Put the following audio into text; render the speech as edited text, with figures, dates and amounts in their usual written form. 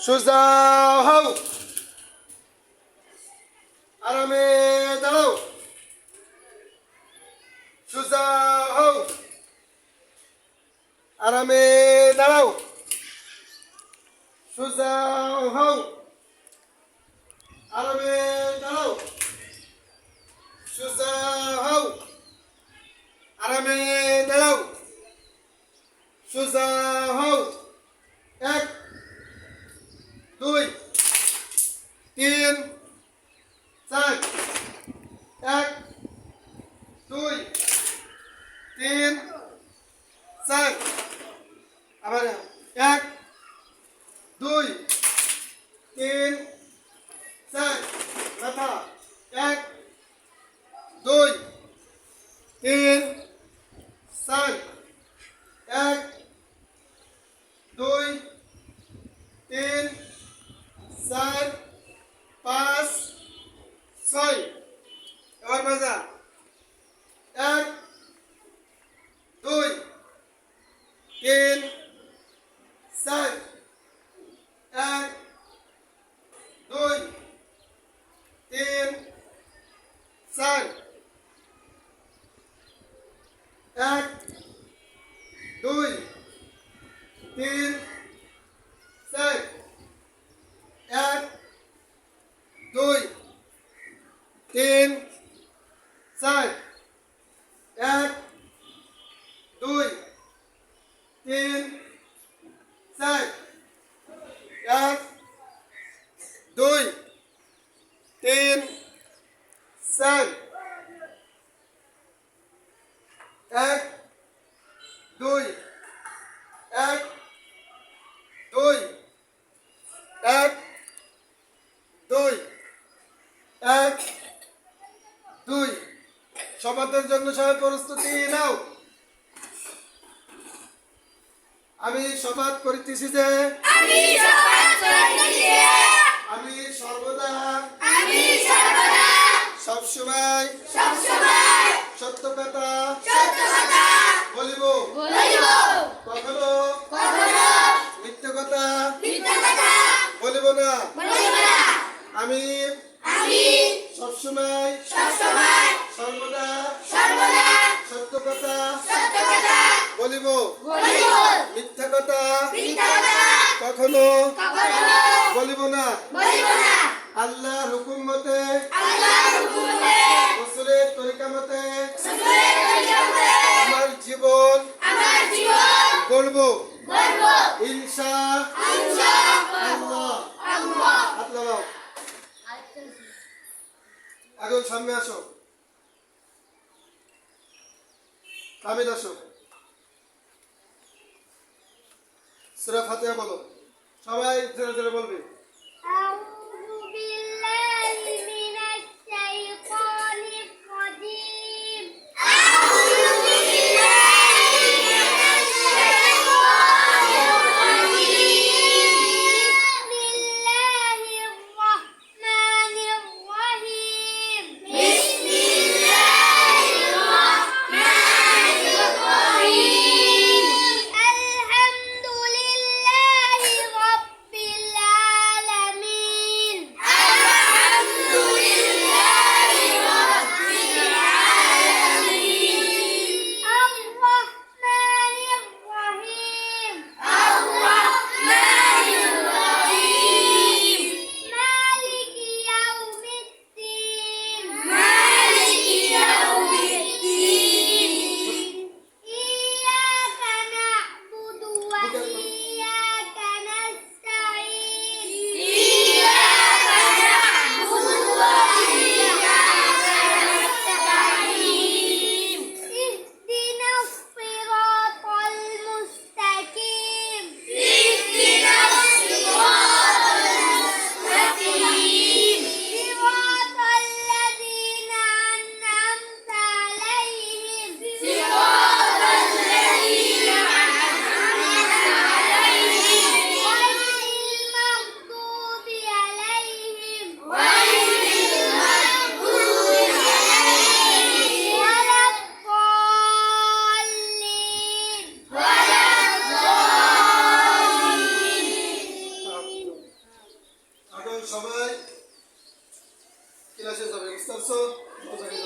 সোজা হও, আরামে দাঁড়াও, সোজা হও, আরামে দাঁড়াও, সোজা হও, আরামে দাঁড়াও, সোজা হও, আরামে দাঁড়াও, সোজা হও। 1 2 3 4 1 2 3 4 আবার 1 2 3 4 মাথা 1 2 3 4 1 2 3 4 5 6 এবার মাজা 1 2 3 4 1 2 3 4 1 2 3 4 1 2 3 4 1 2 3 4 1 2 3 4 1 2 1 2 1 2 1 2 শপথের জন্য সবাই প্রস্তুতি নাও। আমি শপথ করিতেছি যে আমি সর্বদা সবসময় সত্য কথা বলিব, কখনো মিথ্যা কথা বলিব না। আমি সবসময় সর্বদা সত্য কথা বলিব, মিথ্যা কথা কখনো বলিব না। আল্লাহর হুকুম মতে রাসূলের তরিকা মতে আমার জীবন গড়ব ইনশাআল্লাহ। হাত লাগাও, এখন সামনে আসো, কামিল আসো, সূরা ফাতিহা বলো, সবাই জোরে জোরে বলবে। এখন সবাই ক্লাসে যাবে, বুঝতে পারছো?